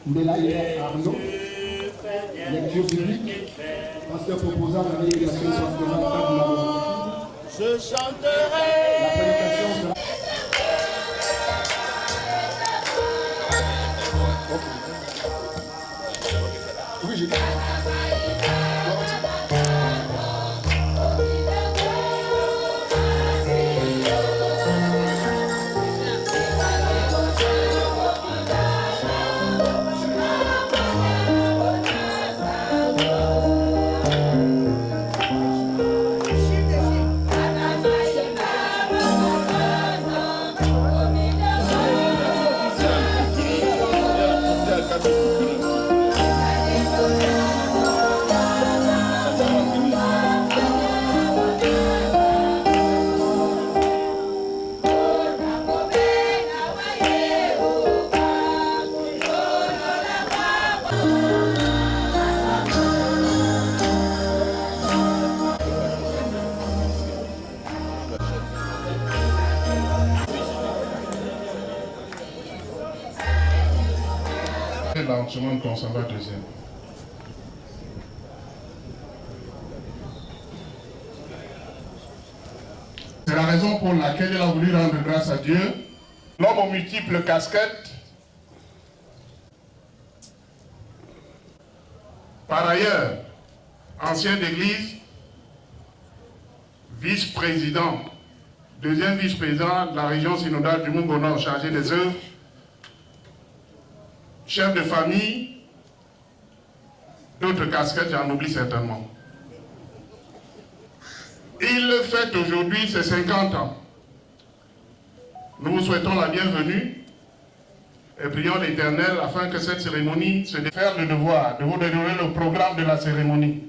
Ndelaye Arnaud, lecture biblique, pasteur proposant la rééducation sociale. Je chanterai. La prédication sera... Oui, j'ai dit. Lancement concernant deuxième. C'est la raison pour laquelle il a voulu rendre grâce à Dieu. L'homme aux multiples casquettes. Par ailleurs, ancien d'église, vice-président, deuxième vice-président de la région synodale du Mungo-Nord chargé des œuvres, chef de famille, d'autres casquettes, j'en oublie certainement. Il fête aujourd'hui ses 50 ans. Nous vous souhaitons la bienvenue et prions l'Éternel afin que cette cérémonie se fasse le devoir de vous donner le programme de la cérémonie.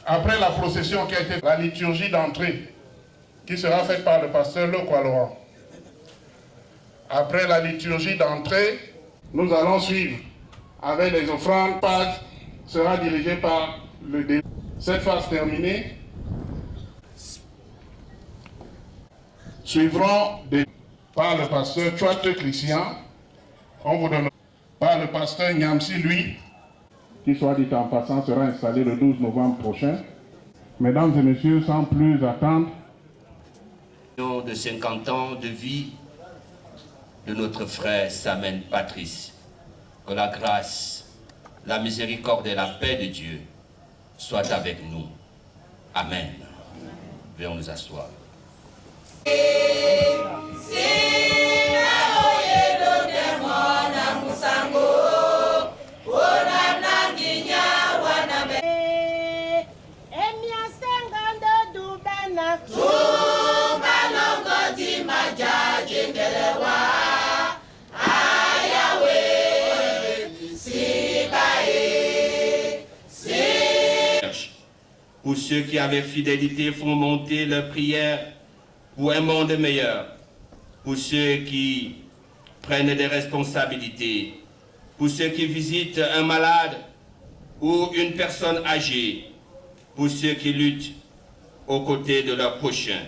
Après la procession qui a été la liturgie d'entrée, qui sera faite par le pasteur Lokwa Laurent. Après la liturgie d'entrée, nous allons suivre avec les offrandes. Pâques sera dirigée par le dé. Cette phase terminée, suivront par le pasteur Chouat Christian, on vous donne par le pasteur Nyamsi, lui, qui soit dit en passant sera installé le 12 novembre prochain. Mesdames et messieurs, sans plus attendre, de 50 ans de vie de notre frère Samen Patrice. Que la grâce, la miséricorde et la paix de Dieu soient avec nous. Amen. Veuillons nous asseoir. Pour ceux qui avec fidélité font monter leurs prières pour un monde meilleur, pour ceux qui prennent des responsabilités, pour ceux qui visitent un malade ou une personne âgée, pour ceux qui luttent aux côtés de leurs prochains.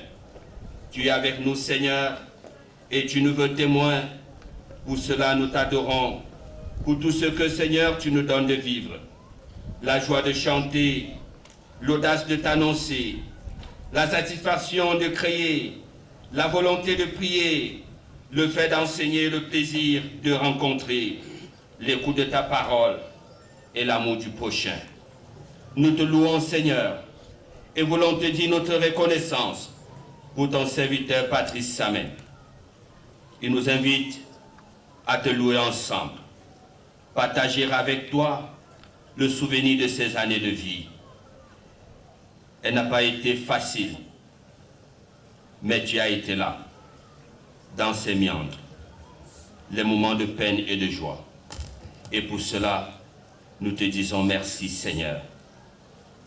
Tu es avec nous, Seigneur, et tu nous veux témoins. Pour cela, nous t'adorons, pour tout ce que, Seigneur, tu nous donnes de vivre. La joie de chanter, l'audace de t'annoncer, la satisfaction de créer, la volonté de prier, le fait d'enseigner, le plaisir de rencontrer, l'écoute de ta parole et l'amour du prochain. Nous te louons, Seigneur, et voulons te dire notre reconnaissance pour ton serviteur Patrice Samen. Il nous invite à te louer ensemble, partager avec toi le souvenir de ces années de vie. Elle n'a pas été facile, mais tu as été là, dans ces méandres, les moments de peine et de joie. Et pour cela, nous te disons merci, Seigneur.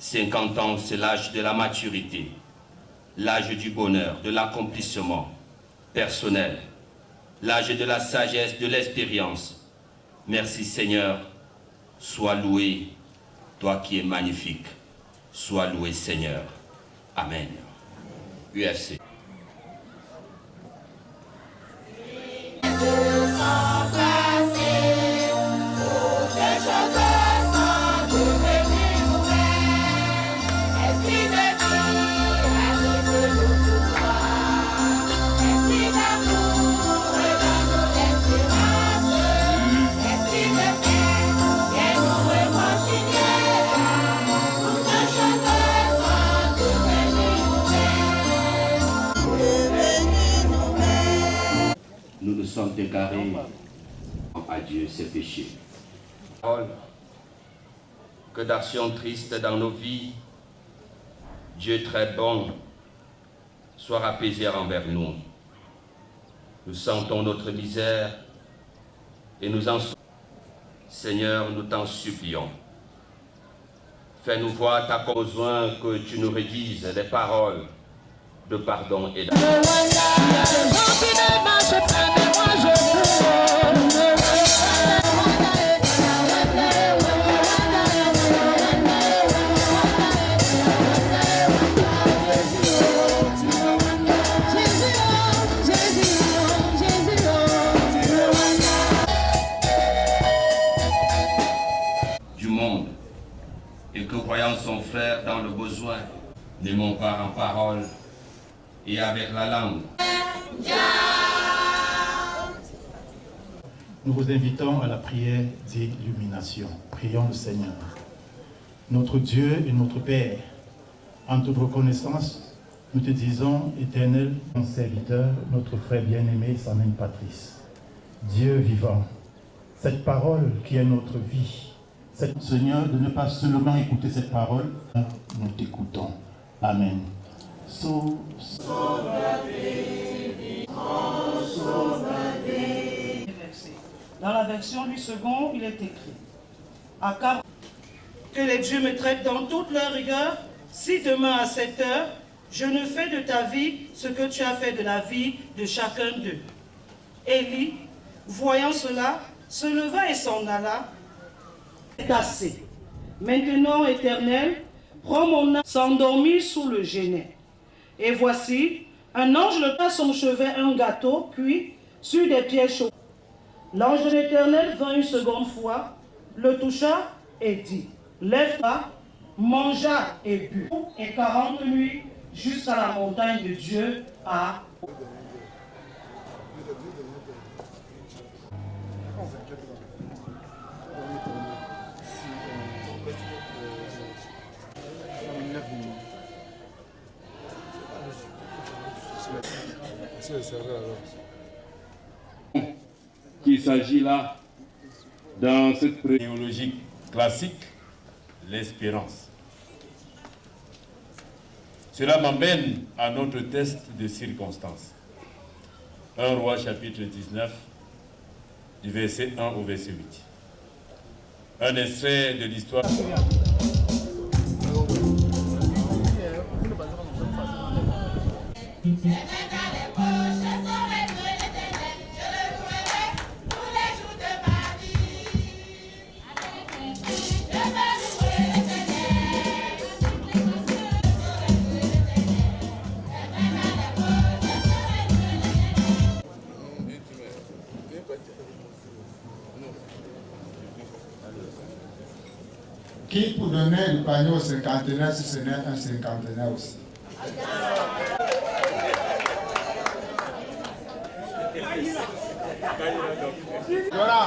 50 ans, c'est l'âge de la maturité, l'âge du bonheur, de l'accomplissement personnel, l'âge de la sagesse, de l'expérience. Merci, Seigneur. Sois loué, toi qui es magnifique. Sois loué, Seigneur. Amen. UFC. Sans passer. nous nous sommes déclarés à Dieu ses péchés. Que d'actions tristes dans nos vies, Dieu très bon, soit apaisé envers nous. Nous sentons notre misère et nous en sommes. Seigneur, nous t'en supplions. Fais-nous voir ta besoin que tu nous rédises les paroles de pardon et d'amour. Du monde, et que voyant son frère dans le besoin, n'aimons pas en parole et avec la langue. Nous vous invitons à la prière d'illumination. Prions le Seigneur. Notre Dieu et notre Père, en toute reconnaissance, nous te disons, Éternel, mon serviteur, notre frère bien-aimé, Samuel Patrice. Dieu vivant, cette parole qui est notre vie, Seigneur, de ne pas seulement écouter cette parole, nous t'écoutons. Amen. Dans la version du second, il est écrit que les dieux me traitent dans toute leur rigueur, si demain à 7 heures, je ne fais de ta vie ce que tu as fait de la vie de chacun d'eux. Élie, voyant cela, se leva et s'en alla. C'est assez. Maintenant, Éternel, prends mon âme, s'endormir sous le genêt. Et voici, un ange le à son chevet un gâteau, puis sur des pièges chauds. L'ange de l'Éternel vint une seconde fois, le toucha et dit, lève-toi, mangea et but. Et 40 nuits jusqu'à la montagne de Dieu à... Qu'il s'agit là, dans cette théologie classique, l'espérance. Cela m'amène à notre test de circonstances. 1 Roi chapitre 19, du verset 1 au verset 8. Un extrait de l'histoire. Qui pour donner le panier au cinquantenaire si ce n'est un cinquantenaire aussi? Voilà.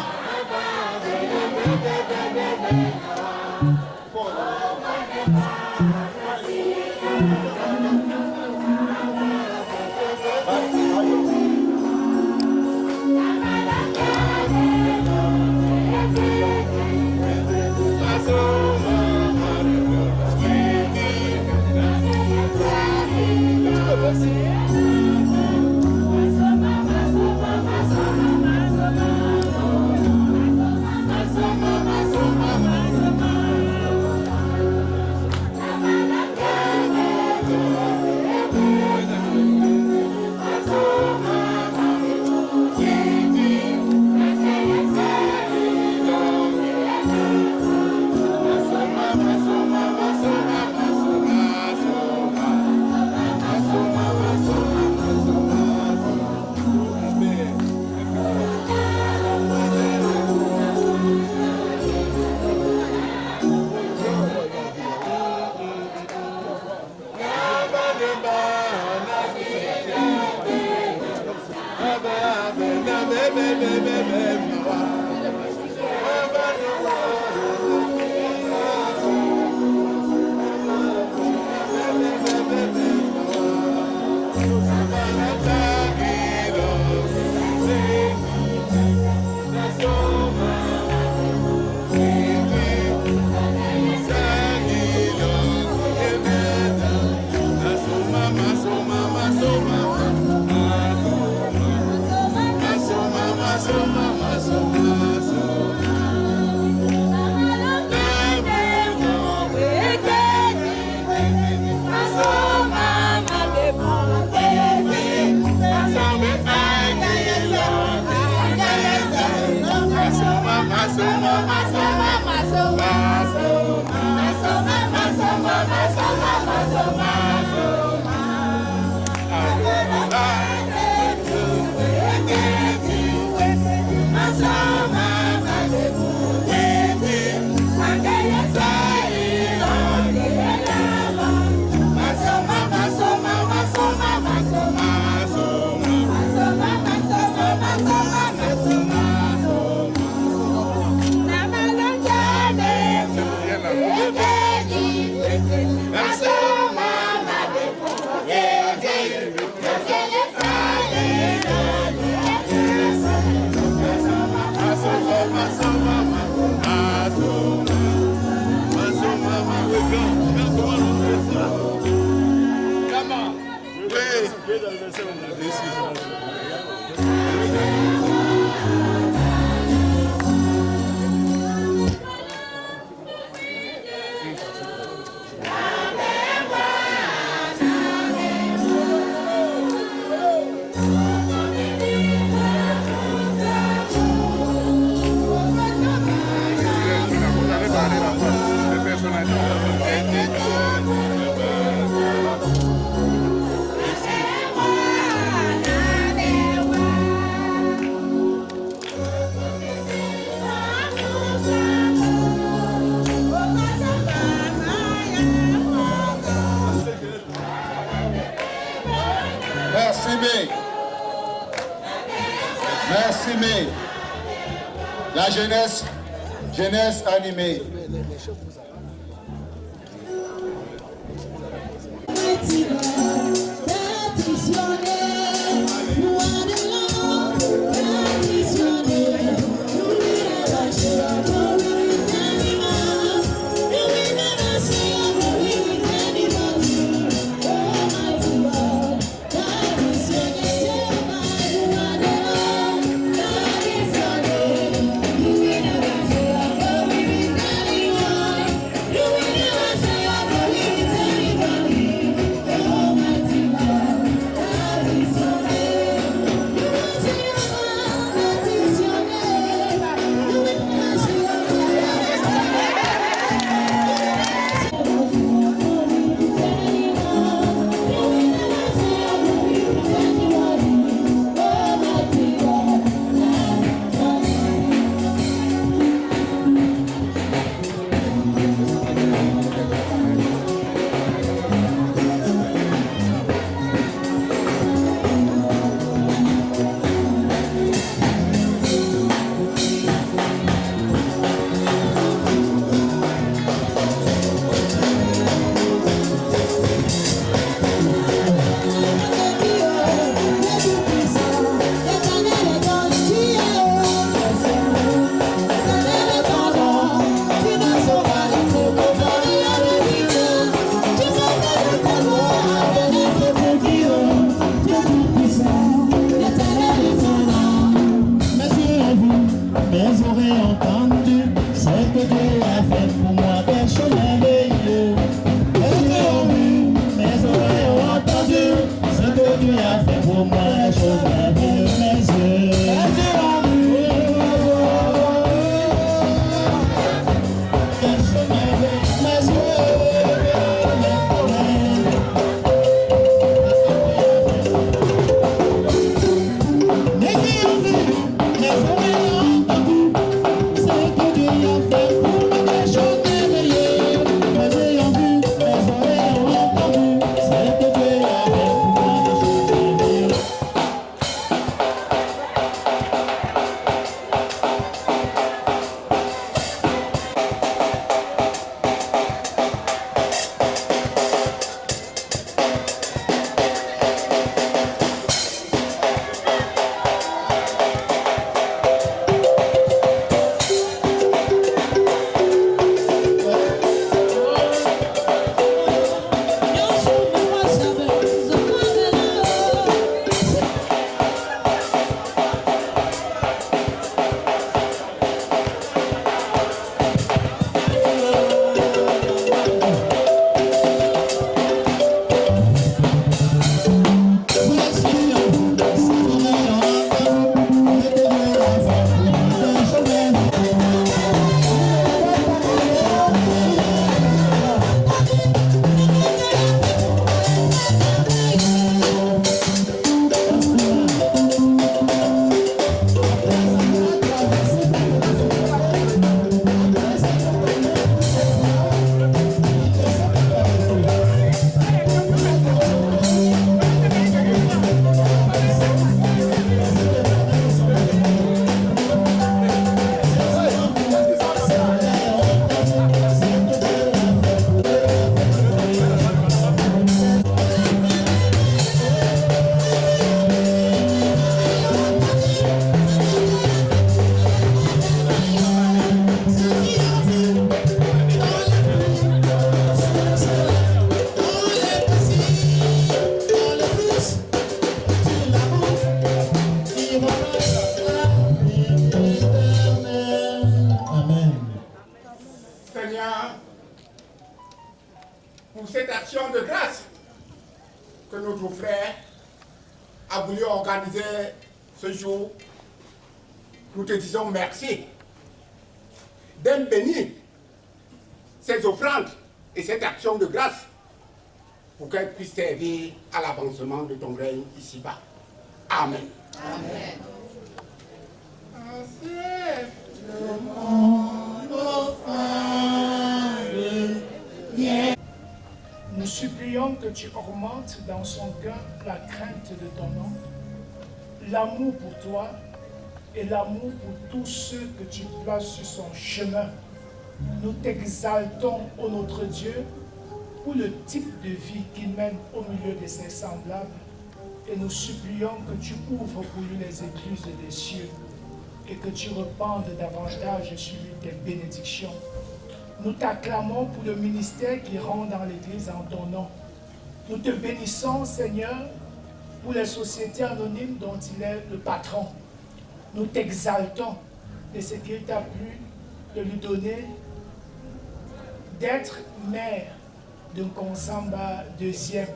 Merci, mais. Merci, mais. La jeunesse animée. organisé ce jour, nous te disons merci d'être béni ces offrandes et cette action de grâce pour qu'elles puissent servir à l'avancement de ton règne ici-bas. Amen. Amen. Nous supplions que tu augmentes dans son cœur la crainte de ton nom, l'amour pour toi et l'amour pour tous ceux que tu places sur son chemin. Nous t'exaltons, ô notre Dieu, pour le type de vie qu'il mène au milieu de ses semblables, et nous supplions que tu ouvres pour lui les écluses des cieux et que tu répandes davantage sur lui tes bénédictions. Nous t'acclamons pour le ministère qu'il rend dans l'Église en ton nom. Nous te bénissons, Seigneur, pour les sociétés anonymes dont il est le patron. Nous t'exaltons de ce qu'il t'a plu de lui donner d'être maire d'un Konsamba deuxième.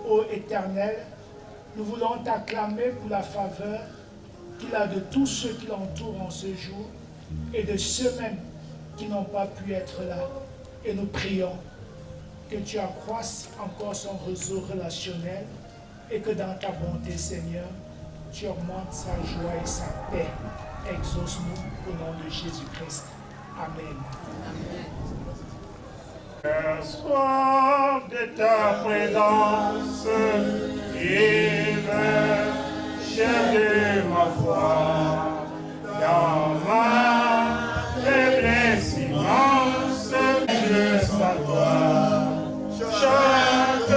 Ô Éternel, nous voulons t'acclamer pour la faveur qu'il a de tous ceux qui l'entourent en ce jour et de ceux-mêmes qui n'ont pas pu être là. Et nous prions que tu accroisses encore son réseau relationnel et que dans ta bonté, Seigneur, tu augmentes sa joie et sa paix. Exauce-nous au nom de Jésus-Christ. Amen. Soif de ta présence, vive, chef de ma foi, dans ma faiblesse immense, je s'adore. Chaque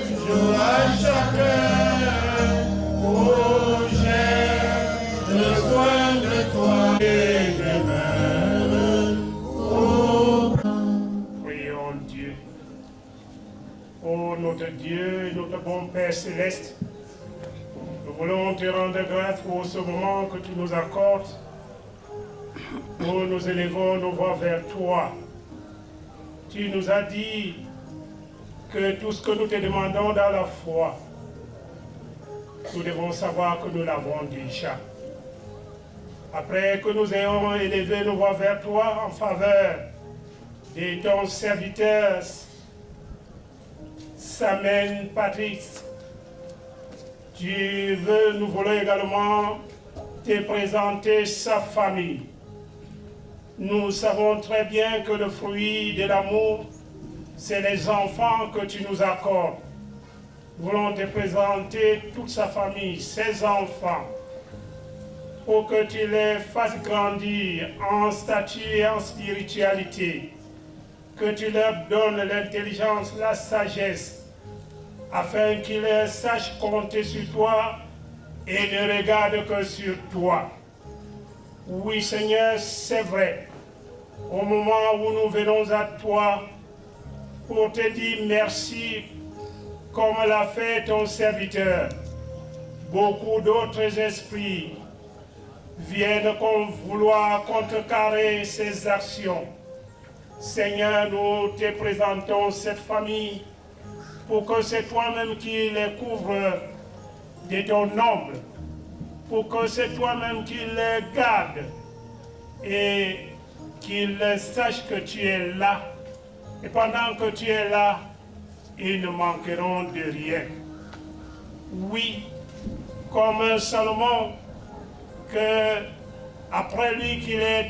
jour à chaque heure, oh, j'ai besoin de toi et demeure. Oh, prions Dieu. Oh, notre Dieu, notre bon Père céleste, nous voulons te rendre grâce pour ce moment que tu nous accordes. Nous nous élevons nos voix vers toi. Tu nous as dit que tout ce que nous te demandons dans la foi, nous devons savoir que nous l'avons déjà. Après que nous ayons élevé nos voix vers toi en faveur de ton serviteur Samuel Patrice, nous voulons également te présenter sa famille. Nous savons très bien que le fruit de l'amour, c'est les enfants que tu nous accordes. Nous voulons te présenter toute sa famille, ses enfants, pour que tu les fasses grandir en statut et en spiritualité, que tu leur donnes l'intelligence, la sagesse, afin qu'ils sachent compter sur toi et ne regardent que sur toi. Oui, Seigneur, c'est vrai. Au moment où nous venons à toi pour te dire merci, comme l'a fait ton serviteur, beaucoup d'autres esprits viennent vouloir contrecarrer ces actions. Seigneur, nous te présentons cette famille pour que c'est toi-même qui les couvre de ton ombre, pour que c'est toi-même qui les garde et qu'ils sachent que tu es là. Et pendant que tu es là, ils ne manqueront de rien. Oui, comme Salomon, que après lui qu'il ait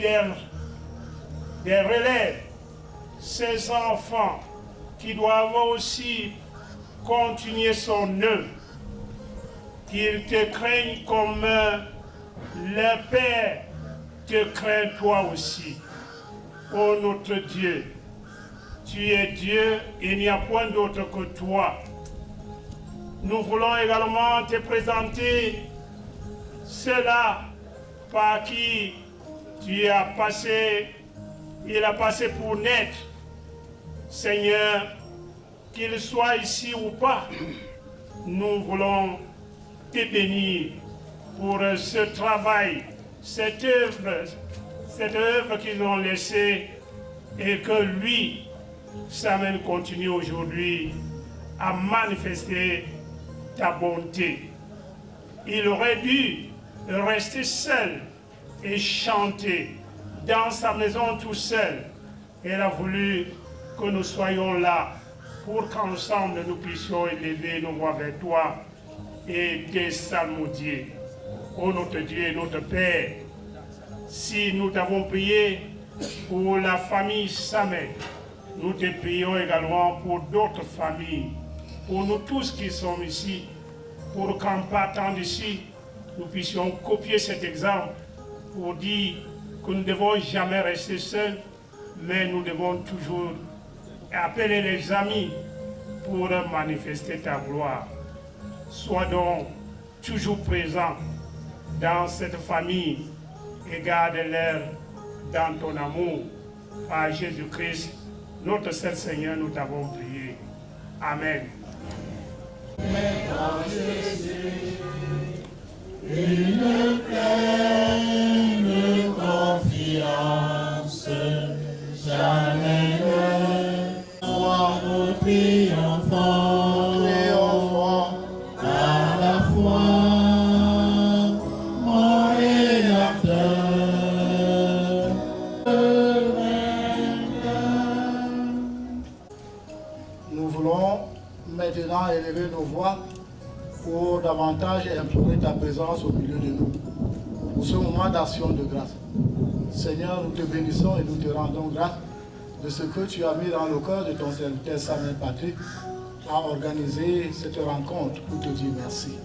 des relèves, ses enfants qui doivent aussi continuer son œuvre, qu'ils te craignent comme leur Père te craint toi aussi. Ô notre Dieu, tu es Dieu, il n'y a point d'autre que toi. Nous voulons également te présenter ceux-là par qui tu as passé, il a passé pour naître. Seigneur, qu'il soit ici ou pas, nous voulons te bénir pour ce travail, cette œuvre qu'ils ont laissée et que lui, Samuel, continue aujourd'hui à manifester ta bonté. Il aurait dû rester seul et chanter dans sa maison tout seul. Elle a voulu que nous soyons là pour qu'ensemble nous puissions élever nos voix vers toi et te psalmodier. Ô notre Dieu et notre Père, si nous t'avons prié pour la famille Samet, nous te prions également pour d'autres familles, pour nous tous qui sommes ici, pour qu'en partant d'ici, nous puissions copier cet exemple pour dire que nous ne devons jamais rester seuls, mais nous devons toujours appeler les amis pour manifester ta gloire. Sois donc toujours présent dans cette famille et garde-leur dans ton amour. Par Jésus-Christ, notre seul Seigneur, nous t'avons prié. Amen. Une pleine confiance, jamais ne sois triomphant, à la fois mon Rédempteur. Nous voulons maintenant élever nos voix pour davantage implorer ta présence au milieu de nous, pour ce moment d'action de grâce. Seigneur, nous te bénissons et nous te rendons grâce de ce que tu as mis dans le cœur de ton serviteur Samuel Patrick à organiser cette rencontre pour te dire merci.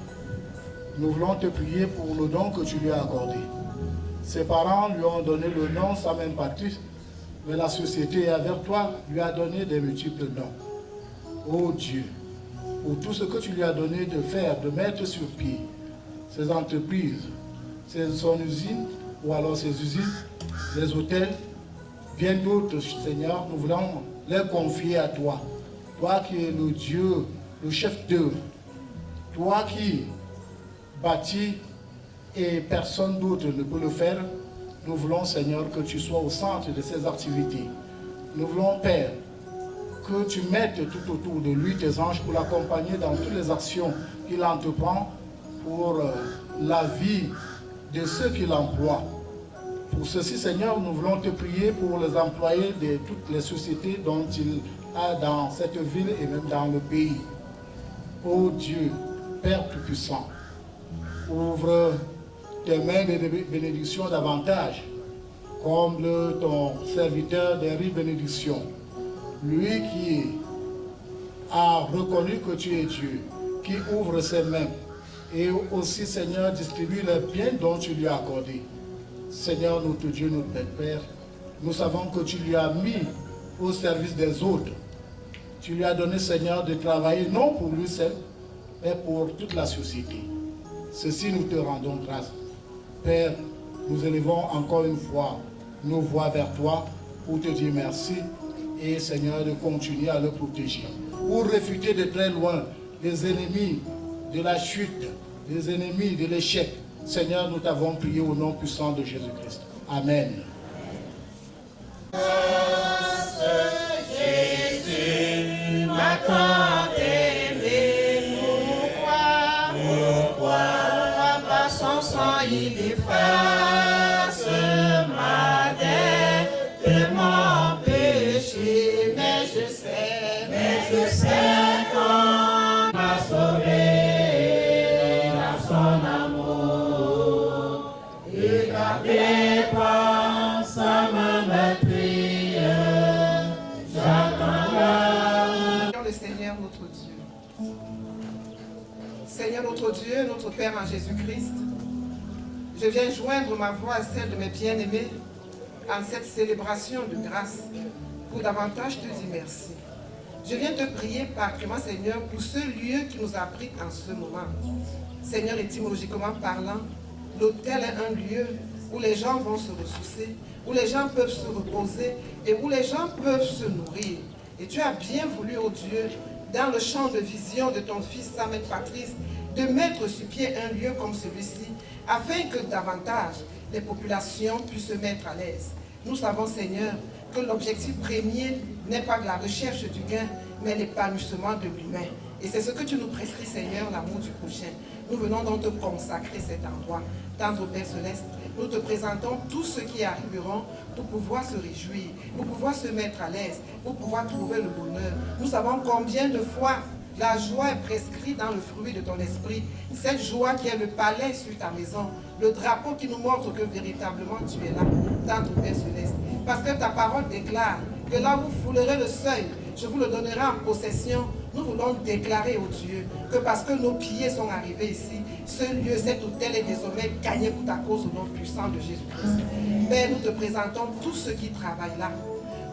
Nous voulons te prier pour le don que tu lui as accordé. Ses parents lui ont donné le nom Samuel Patrick, mais la société avec toi lui a donné des multiples noms. Ô Dieu, pour tout ce que tu lui as donné de faire, de mettre sur pied, ses entreprises, son usine, ou alors ses usines, les hôtels, bien d'autres, Seigneur, nous voulons les confier à toi. Toi qui es le Dieu, le chef d'œuvre, toi qui bâtis et personne d'autre ne peut le faire, nous voulons, Seigneur, que tu sois au centre de ces activités. Nous voulons, Père, que tu mettes tout autour de lui tes anges pour l'accompagner dans toutes les actions qu'il entreprend pour la vie de ceux qu'il emploie. Pour ceci, Seigneur, nous voulons te prier pour les employés de toutes les sociétés dont il a dans cette ville et même dans le pays. Ô Dieu, Père Tout-Puissant, ouvre tes mains de bénédiction davantage, comble ton serviteur des riches bénédictions. Lui qui a reconnu que tu es Dieu, qui ouvre ses mains et aussi, Seigneur, distribue les biens dont tu lui as accordé. Seigneur, notre Dieu, notre Père, nous savons que tu lui as mis au service des autres. Tu lui as donné, Seigneur, de travailler non pour lui seul, mais pour toute la société. Ceci, nous te rendons grâce. Père, nous élevons encore une fois nos voix vers toi pour te dire merci. Et Seigneur, de continuer à le protéger. Pour réfuter de très loin les ennemis de la chute, les ennemis de l'échec. Seigneur, nous t'avons prié au nom puissant de Jésus-Christ. Amen. Jésus m'a tant aimé, pourquoi par son sang il efface ma dette et mon péché, mais je sais qu'on m'a sauvé à son amour et gardé par sa main meurtrière. Le Seigneur notre Dieu. Seigneur notre Dieu, notre Père en Jésus-Christ, je viens joindre ma voix à celle de mes bien-aimés en cette célébration de grâce pour davantage te dire merci. Je viens te prier particulièrement, Seigneur, pour ce lieu qui nous abrite en ce moment. Seigneur, étymologiquement parlant, l'autel est un lieu où les gens vont se ressourcer, où les gens peuvent se reposer et où les gens peuvent se nourrir. Et tu as bien voulu, ô Dieu, dans le champ de vision de ton fils Samuel Patrice, de mettre sur pied un lieu comme celui-ci, afin que davantage les populations puissent se mettre à l'aise. Nous savons, Seigneur, que l'objectif premier n'est pas de la recherche du gain, mais l'épanouissement de l'humain. Et c'est ce que tu nous prescris, Seigneur, l'amour du prochain. Nous venons donc te consacrer cet endroit. Tendre Père Céleste, nous te présentons tous ceux qui arriveront pour pouvoir se réjouir, pour pouvoir se mettre à l'aise, pour pouvoir trouver le bonheur. Nous savons combien de fois la joie est prescrite dans le fruit de ton esprit. Cette joie qui est le palais sur ta maison, le drapeau qui nous montre que véritablement tu es là, tendre Père Céleste. Parce que ta parole déclare que là vous foulerez le seuil, je vous le donnerai en possession. Nous voulons déclarer au Dieu que parce que nos pieds sont arrivés ici, ce lieu, cet hôtel est désormais gagné pour ta cause au nom puissant de Jésus-Christ. Père, nous te présentons tous ceux qui travaillent là.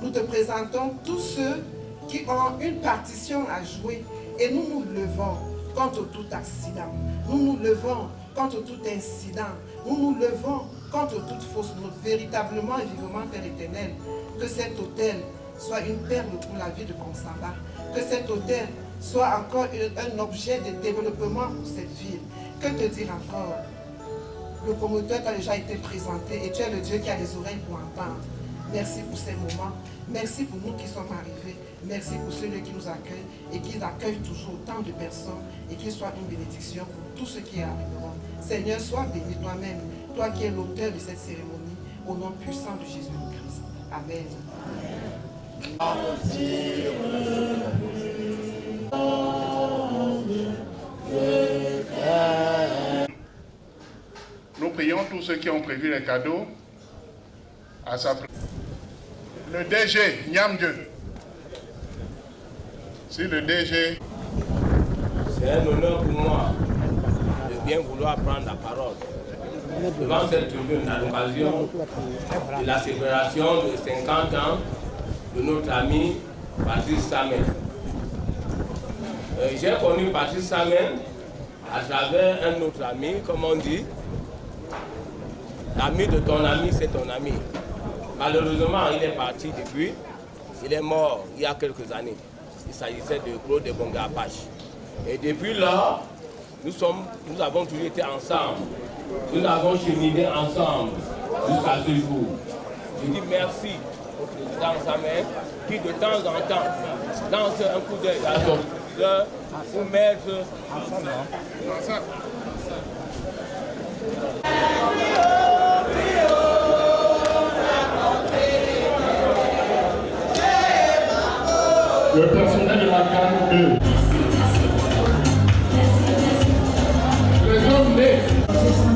Nous te présentons tous ceux qui ont une partition à jouer. Et nous nous levons contre tout accident. Nous nous levons contre tout incident. Nous nous levons contre toute fausse note. Véritablement et vivement, Père éternel, que cet hôtel soit une perle pour la vie de Consamba. Que cet hôtel soit encore un objet de développement pour cette ville. Que te dire encore? Le promoteur t'a déjà été présenté et tu es le Dieu qui a les oreilles pour entendre. Merci pour ces moments. Merci pour nous qui sommes arrivés. Merci pour ceux qui nous accueillent et qui accueillent toujours autant de personnes et qui soient une bénédiction pour tous ceux qui arriveront. Seigneur, sois béni toi-même, toi qui es l'auteur de cette cérémonie, au nom puissant de Jésus-Christ. Amen. Nous prions tous ceux qui ont prévu les cadeaux à sa place. Le DG, Nyamdieu. Si le DG... C'est un honneur pour moi de bien vouloir prendre la parole devant cette tribune à l'occasion de la célébration de 50 ans de notre ami Patrice Samen. J'ai connu Patrice Samen à travers un autre ami, comme on dit. L'ami de ton ami, c'est ton ami. Malheureusement, il est parti depuis. Il est mort il y a quelques années. Il s'agissait de Claude de Bonga Apache. Et depuis là, nous avons toujours été ensemble. Nous avons cheminé ensemble jusqu'à ce jour. Je dis merci au président Samen qui de temps en temps lance un coup d'œil à son leader pour mettre ensemble. Le personnel de la CAN 2.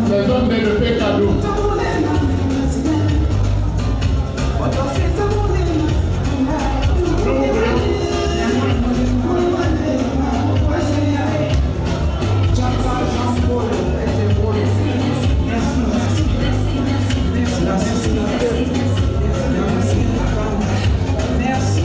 Les hommes nés de Pécado. Merci.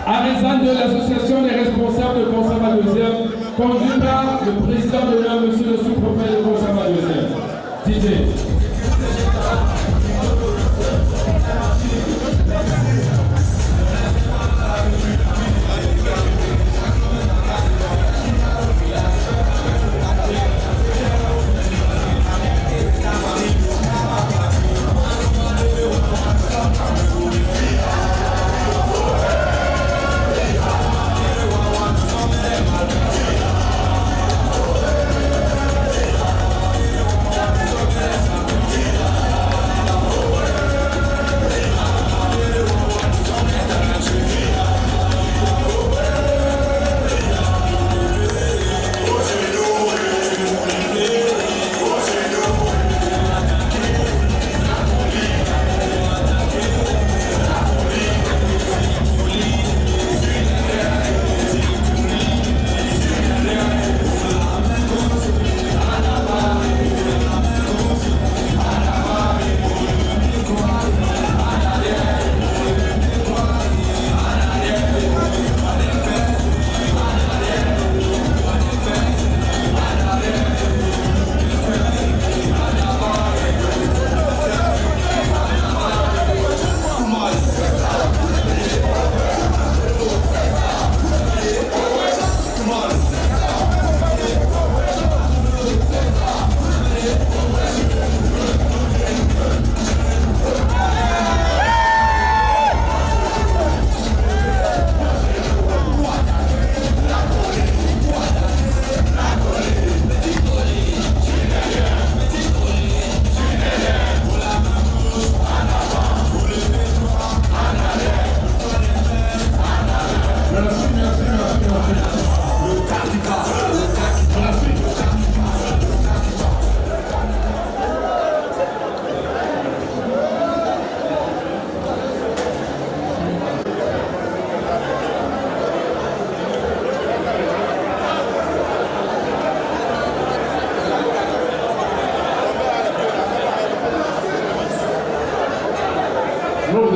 Arizan de l'association des responsables de conservateurs, conduit par le président de l'heure, monsieur le sous-préfet de conservateurs. DJ.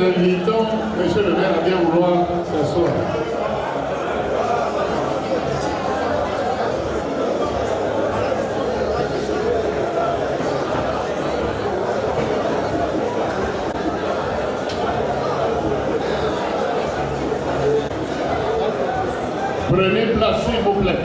invitons M. le maire à bien vouloir s'asseoir. Prenez place, s'il vous plaît.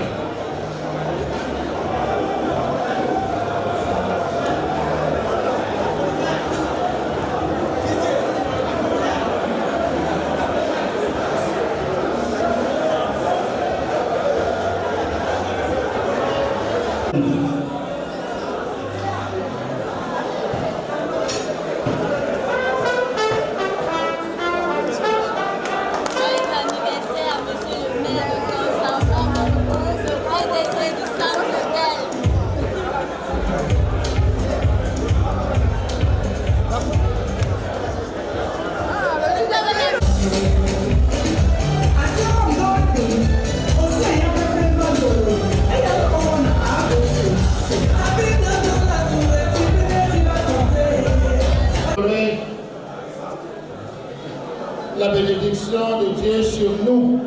La bénédiction de Dieu sur nous.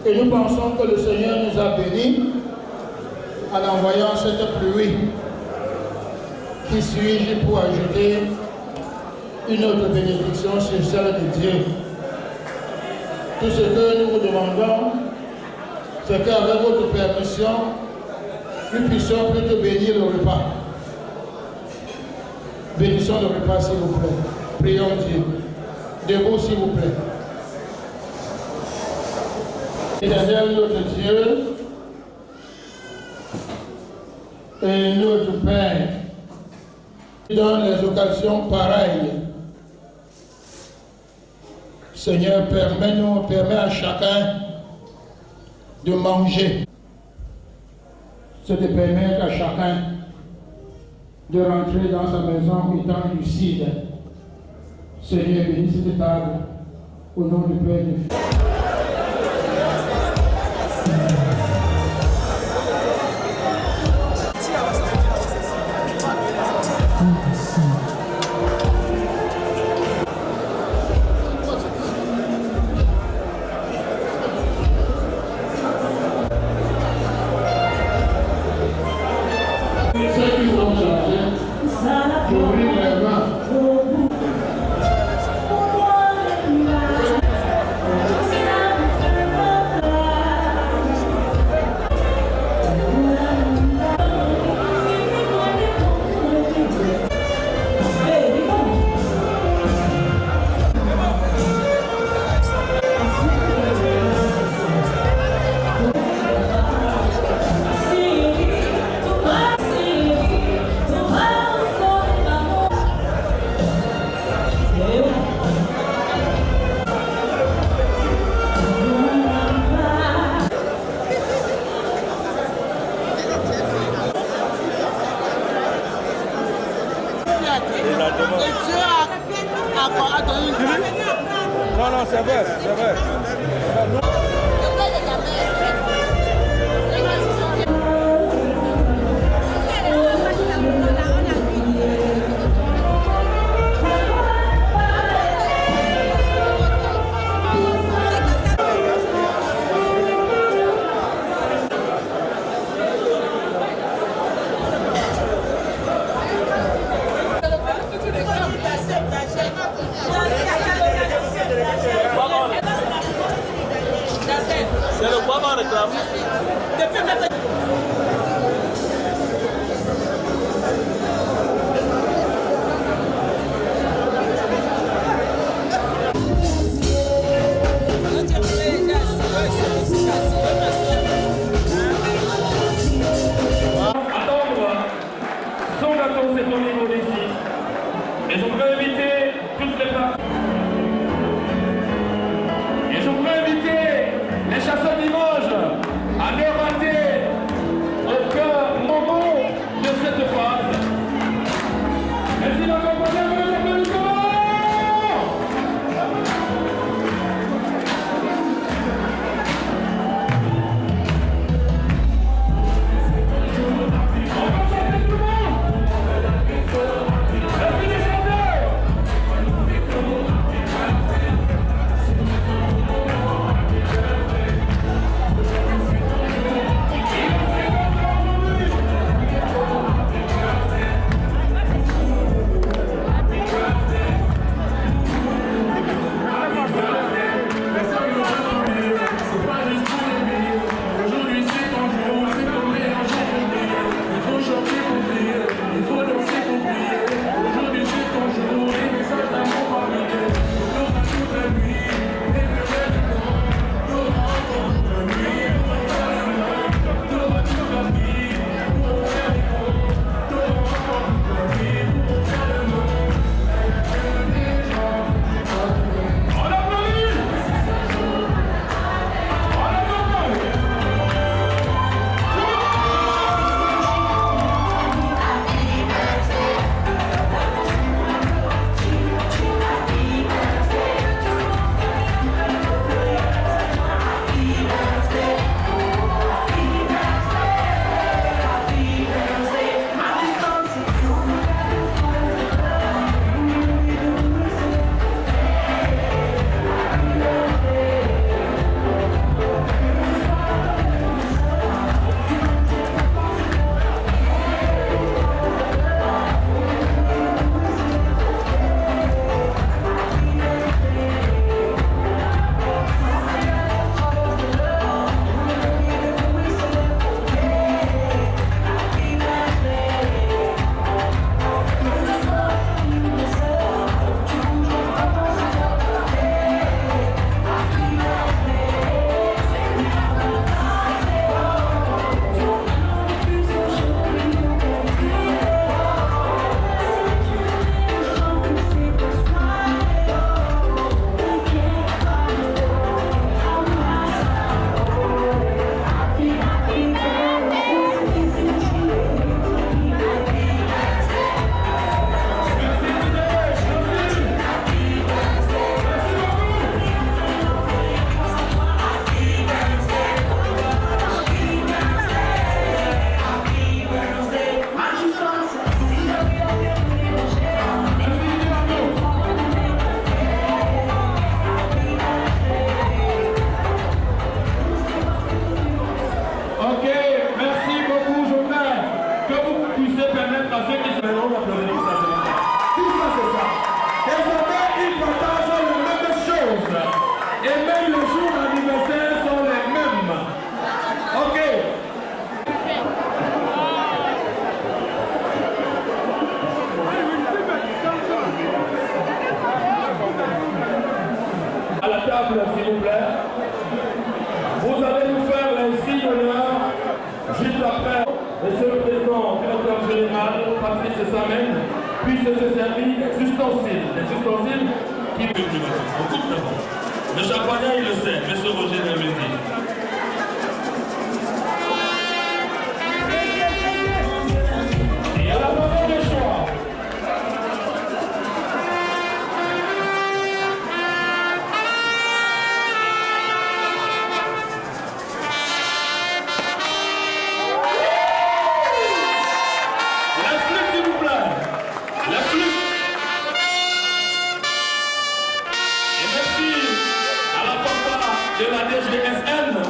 Et nous pensons que le Seigneur nous a bénis en envoyant cette pluie. Qui suis-je pour ajouter une autre bénédiction sur celle de Dieu? Tout ce que nous vous demandons, c'est qu'avec votre permission, nous puissions plutôt bénir le repas. Bénissons le repas, s'il vous plaît. Prions Dieu. Debout, s'il vous plaît. Éternel notre Dieu et notre Père, qui donne les occasions pareilles. Seigneur, permets à chacun de manger. C'est de permettre à chacun de rentrer dans sa maison étant lucide. Seigneur, bénis cette table au nom du Père et du Fils. Ceux qui sont chargés, j'ouvrir les mains. Non, non, c'est vrai, c'est vrai. C'est le bois réclame. Attendre son gâteau, c'est au niveau d'ici. Et je voudrais inviter toutes les parties. Et je voudrais inviter les chasseurs d'images à ne rater Juste après, Monsieur le Président, directeur général, Patrice Samen, puisse se servir des ustensiles qui... On coupe d'abord. Le champagnat, il le sait, Monsieur Roger Nermédy. Et à la fin des choix. De la DGSN,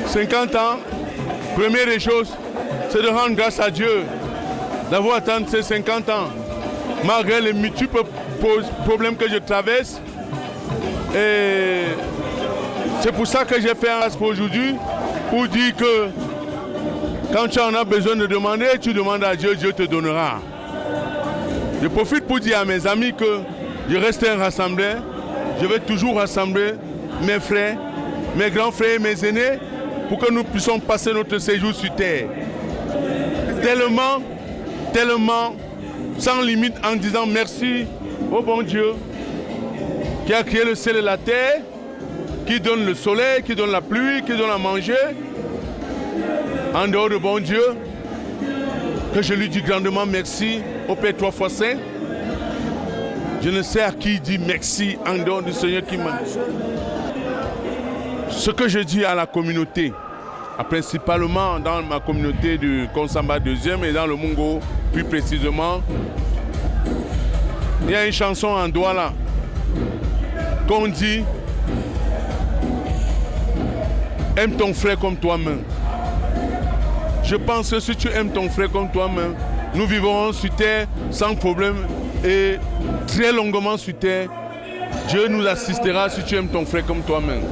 50 ans, première des choses, c'est de rendre grâce à Dieu d'avoir atteint ces 50 ans, malgré les multiples problèmes que je traverse. Et c'est pour ça que j'ai fait un raspo aujourd'hui, pour dire que quand tu en as besoin de demander, tu demandes à Dieu, Dieu te donnera. Je profite pour dire à mes amis que je reste un rassembleur, je vais toujours rassembler mes frères, mes grands frères et mes aînés, pour que nous puissions passer notre séjour sur terre. Tellement, sans limite, en disant merci au bon Dieu qui a créé le ciel et la terre, qui donne le soleil, qui donne la pluie, qui donne à manger. En dehors de bon Dieu, que je lui dis grandement merci au Père 3 fois Saint. Je ne sais à qui dire merci en dehors du Seigneur qui m'a... Ce que je dis à la communauté, principalement dans ma communauté du Konsamba 2e et dans le Mungo, plus précisément, il y a une chanson en Douala qu'on dit « Aime ton frère comme toi-même ». Je pense que si tu aimes ton frère comme toi-même, nous vivrons sur terre sans problème et très longuement sur terre. Dieu nous assistera si tu aimes ton frère comme toi-même.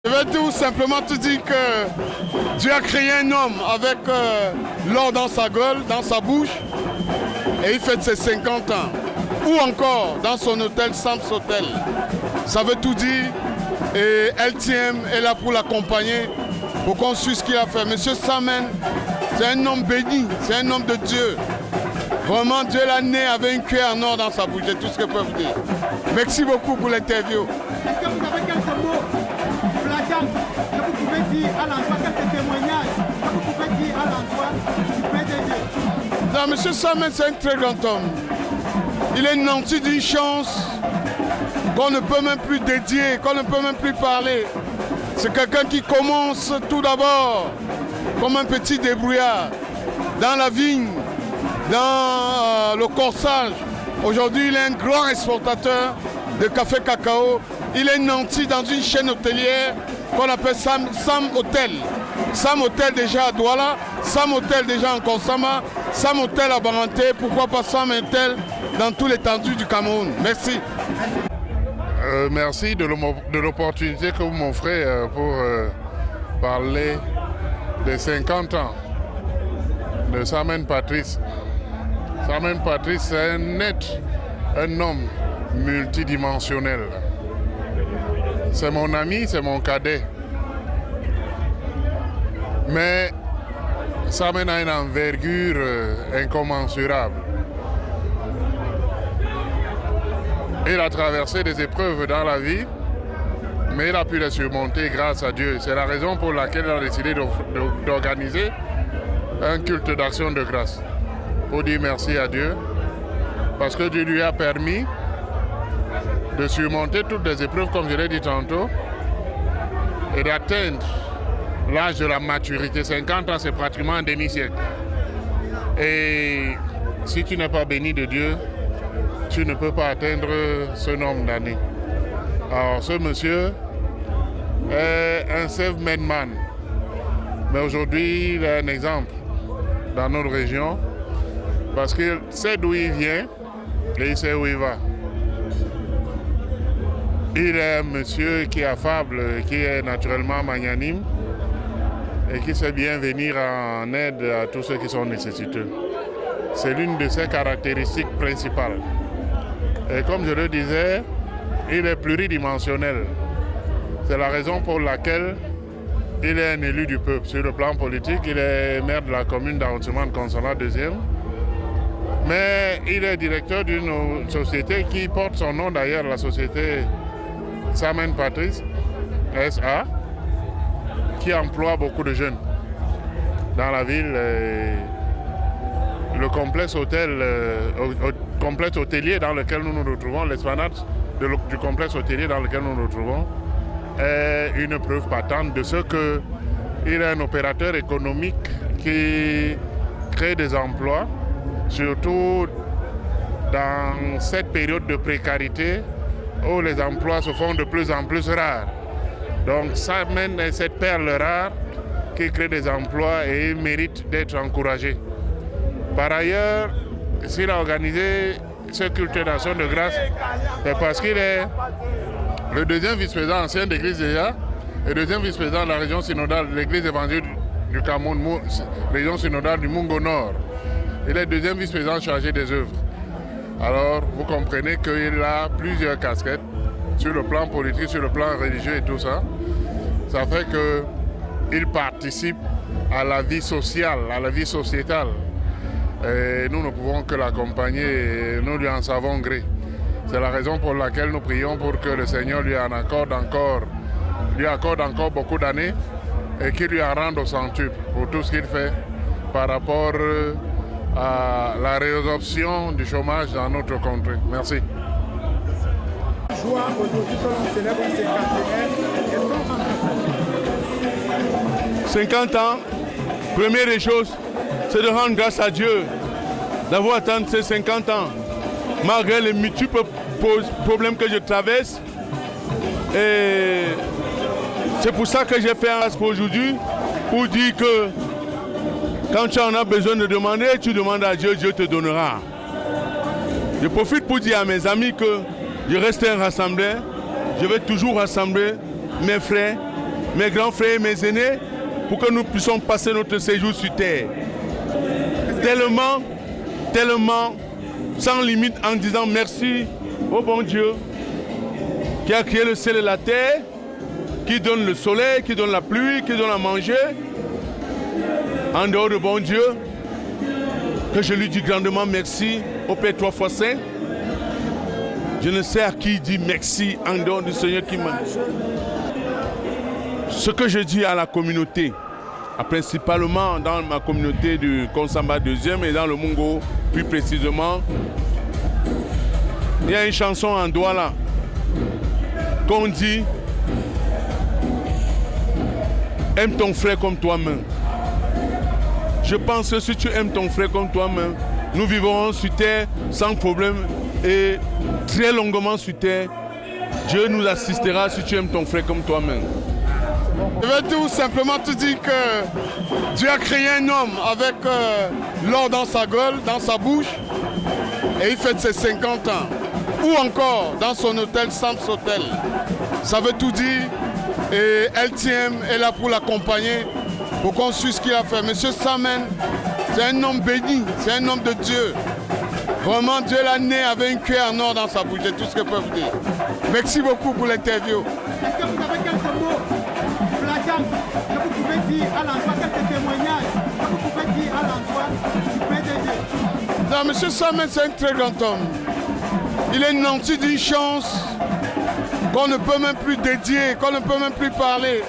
Je vais tout simplement te dire que Dieu a créé un homme avec l'or dans sa gueule, dans sa bouche, et il fête ses 50 ans. Ou encore dans son hôtel, Sam's Hotel. Ça veut tout dire, et LTM est là pour l'accompagner, pour qu'on suive ce qu'il a fait. Monsieur Samen, c'est un homme béni, c'est un homme de Dieu. Vraiment, Dieu l'a né avec une cuillère en or dans sa bouche, c'est tout ce que je peux vous dire. Merci beaucoup pour l'interview. Est-ce que vous avez quelques mots pour la dame que vous pouvez dire à l'endroit, quelques témoignages que vous pouvez dire à l'endroit du PDG? Non, monsieur Samen, c'est un très grand homme. Il est nanti d'une chance qu'on ne peut même plus dédier, qu'on ne peut même plus parler. C'est quelqu'un qui commence tout d'abord comme un petit débrouillard dans la vigne, dans le corsage. Aujourd'hui, il est un grand exportateur de café cacao. Il est nanti dans une chaîne hôtelière qu'on appelle Sam Hotel. Sam Hotel déjà à Douala, Sam Hotel déjà en Konsama, Sam Hotel à Baranté, pourquoi pas Sam Hotel dans tout l'étendue du Cameroun. Merci. Merci de l'opportunité que vous m'offrez pour parler des 50 ans de Samen Patrice. Samen Patrice, c'est un homme multidimensionnel. C'est mon ami, c'est mon cadet. Mais Samen a une envergure incommensurable. Il a traversé des épreuves dans la vie, mais il a pu les surmonter grâce à Dieu. C'est la raison pour laquelle il a décidé d'organiser un culte d'action de grâce. Pour dire merci à Dieu, parce que Dieu lui a permis de surmonter toutes les épreuves, comme je l'ai dit tantôt, et d'atteindre l'âge de la maturité. 50 ans, c'est pratiquement un demi-siècle. Et si tu n'es pas béni de Dieu, tu ne peux pas atteindre ce nombre d'années. Alors ce monsieur est un self-made man. Mais aujourd'hui, il est un exemple dans notre région parce qu'il sait d'où il vient et il sait où il va. Il est un monsieur qui est affable, qui est naturellement magnanime et qui sait bien venir en aide à tous ceux qui sont nécessiteux. C'est l'une de ses caractéristiques principales. Et comme je le disais, il est pluridimensionnel. C'est la raison pour laquelle il est un élu du peuple. Sur le plan politique, il est maire de la commune d'arrondissement de Konsama 2e. Mais il est directeur d'une société qui porte son nom d'ailleurs, la société Samen Patrice, SA, qui emploie beaucoup de jeunes dans la ville. Le complexe hôtelier dans lequel nous nous retrouvons, l'esplanade du complexe hôtelier dans lequel nous nous retrouvons, est une preuve patente de ce qu'il est un opérateur économique qui crée des emplois, surtout dans cette période de précarité où les emplois se font de plus en plus rares. Donc ça mène à cette perle rare qui crée des emplois et il mérite d'être encouragé. Par ailleurs, s'il a organisé ce culte d'action de grâce, c'est parce qu'il est le deuxième vice-président ancien de l'église déjà, et deuxième vice-président de la région synodale de l'église évangélique du Cameroun, région synodale du Mungo Nord. Il est deuxième vice-président chargé des œuvres. Alors, vous comprenez qu'il a plusieurs casquettes sur le plan politique, sur le plan religieux et tout ça. Ça fait qu'il participe à la vie sociale, à la vie sociétale. Et nous ne pouvons que l'accompagner et nous lui en savons gré. C'est la raison pour laquelle nous prions pour que le Seigneur lui accorde encore beaucoup d'années et qu'il lui en rende au centuple pour tout ce qu'il fait par rapport à la résorption du chômage dans notre contrée. Merci. Joie, aujourd'hui, comme on célèbre le 50 ans, première des choses, c'est de rendre grâce à Dieu d'avoir atteint ces 50 ans, malgré les multiples problèmes que je traverse. Et c'est pour ça que j'ai fait un race pour aujourd'hui, pour dire que quand tu en as besoin de demander, tu demandes à Dieu, Dieu te donnera. Je profite pour dire à mes amis que je reste un rassembleur, je vais toujours rassembler mes frères, mes grands frères et mes aînés, pour que nous puissions passer notre séjour sur terre. Tellement, sans limite, en disant merci au bon Dieu qui a créé le ciel et la terre, qui donne le soleil, qui donne la pluie, qui donne à manger. En dehors de bon Dieu, que je lui dis grandement merci au Père 3 fois Saint. Je ne sais à qui dire merci en dehors du Seigneur qui m'a. Ce que je dis à la communauté, principalement dans ma communauté du Konsamba 2e et dans le Mungo, plus précisément, il y a une chanson en Douala qu'on dit « Aime ton frère comme toi-même ». Je pense que si tu aimes ton frère comme toi-même, nous vivrons sur terre sans problème et très longuement sur terre. Dieu nous assistera si tu aimes ton frère comme toi-même. Je vais tout simplement te dire que Dieu a créé un homme avec l'or dans sa gueule, dans sa bouche, et il fête ses 50 ans. Ou encore dans son hôtel, Sam's Hotel. Ça veut tout dire, et LTM est là pour l'accompagner, pour qu'on suive ce qu'il a fait. Monsieur Samen, c'est un homme béni, c'est un homme de Dieu. Vraiment, Dieu l'a né avec une cuillère en or dans sa bouche, c'est tout ce que je peux vous dire. Merci beaucoup pour l'interview. Est-ce que vous avez quelques mots flagrants que vous pouvez dire à l'endroit, quelques témoignages que vous pouvez dire à l'endroit du PDG? Non, monsieur Samen, c'est un très grand homme. Il est nanti d'une chance qu'on ne peut même plus dédier, qu'on ne peut même plus parler.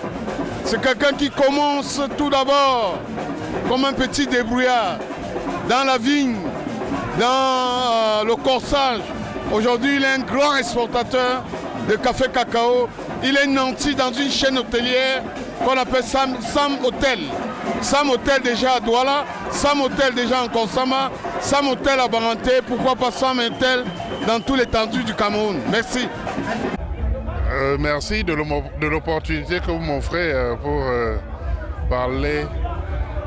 C'est quelqu'un qui commence tout d'abord comme un petit débrouillard dans la vigne, dans le corsage. Aujourd'hui, il est un grand exportateur de café cacao. Il est nanti dans une chaîne hôtelière qu'on appelle Sam Hotel. Sam Hotel déjà à Douala, Sam Hotel déjà en Konsama, Sam Hotel à Baranté, pourquoi pas Sam Hotel dans tout l'étendue du Cameroun. Merci. Merci de l'opportunité que vous m'offrez pour parler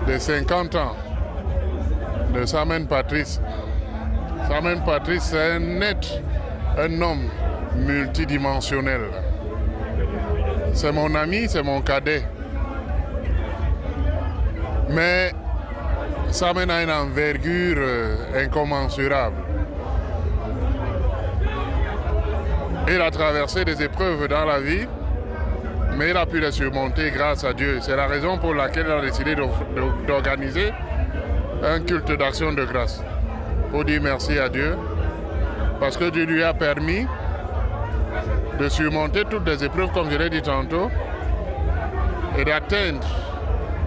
des 50 ans de Samen Patrice. Samen Patrice, c'est un homme multidimensionnel. C'est mon ami, c'est mon cadet. Mais Samen a une envergure incommensurable. Il a traversé des épreuves dans la vie, mais il a pu les surmonter grâce à Dieu. C'est la raison pour laquelle il a décidé d'organiser un culte d'action de grâce. Pour dire merci à Dieu, parce que Dieu lui a permis de surmonter toutes les épreuves, comme je l'ai dit tantôt, et d'atteindre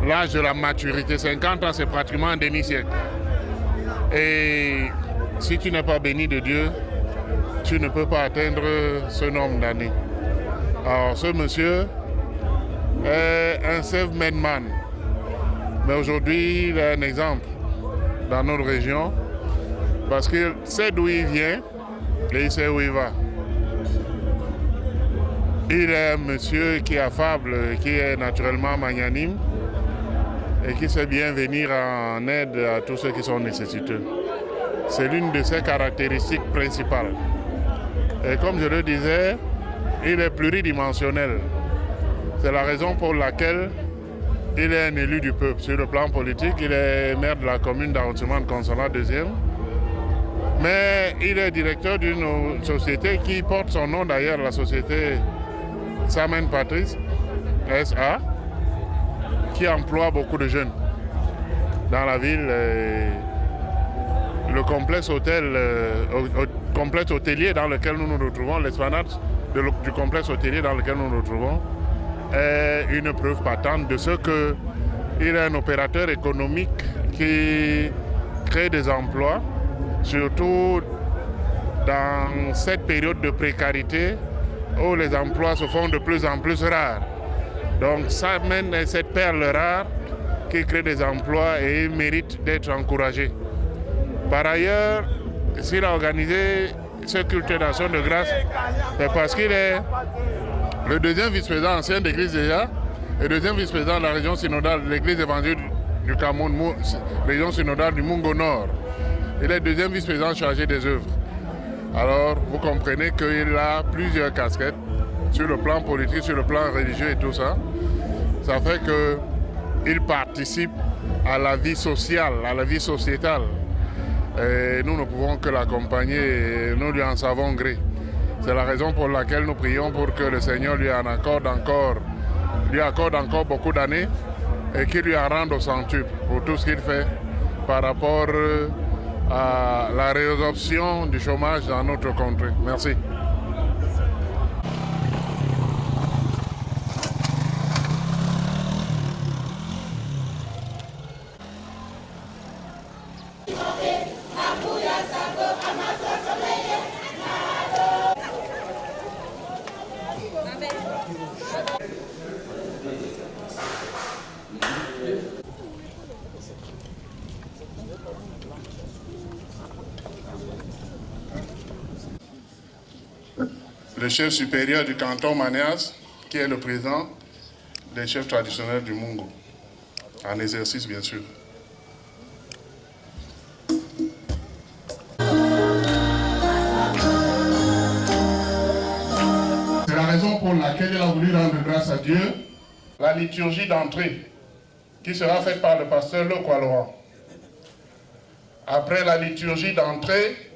l'âge de la maturité. 50 ans, c'est pratiquement un demi-siècle. Et si tu n'es pas béni de Dieu, tu ne peux pas atteindre ce nombre d'années. Alors ce monsieur est un self-made man. Mais aujourd'hui, il est un exemple dans notre région parce qu'il sait d'où il vient et il sait où il va. Il est un monsieur qui est affable, qui est naturellement magnanime et qui sait bien venir en aide à tous ceux qui sont nécessiteux. C'est l'une de ses caractéristiques principales. Et comme je le disais, il est pluridimensionnel. C'est la raison pour laquelle il est un élu du peuple. Sur le plan politique, il est maire de la commune d'arrondissement de Konsama 2e. Mais il est directeur d'une société qui porte son nom d'ailleurs, la société Samen Patrice, SA, qui emploie beaucoup de jeunes dans la ville. Le complexe hôtelier dans lequel nous nous retrouvons, l'esplanade du complexe hôtelier dans lequel nous nous retrouvons, est une preuve patente de ce qu'il est un opérateur économique qui crée des emplois, surtout dans cette période de précarité où les emplois se font de plus en plus rares. Donc ça mène à cette perle rare qui crée des emplois et il mérite d'être encouragé. Par ailleurs, s'il a organisé ce culte d'action de grâce, c'est parce qu'il est le deuxième vice-président ancien d'église déjà et deuxième vice-président de la région synodale de l'église évangélique du Cameroun, région synodale du Mungo Nord. Il est deuxième vice-président chargé des œuvres. Alors, vous comprenez qu'il a plusieurs casquettes sur le plan politique, sur le plan religieux et tout ça. Ça fait qu'il participe à la vie sociale, à la vie sociétale. Et nous ne pouvons que l'accompagner et nous lui en savons gré. C'est la raison pour laquelle nous prions pour que le Seigneur lui accorde encore beaucoup d'années et qu'il lui en rende au centuple pour tout ce qu'il fait par rapport à la résorption du chômage dans notre contrée. Merci. Le chef supérieur du canton Manias, qui est le président des chefs traditionnels du Mungo, en exercice bien sûr. C'est la raison pour laquelle il a voulu rendre grâce à Dieu. La liturgie d'entrée, qui sera faite par le pasteur Le Laurent. Après la liturgie d'entrée,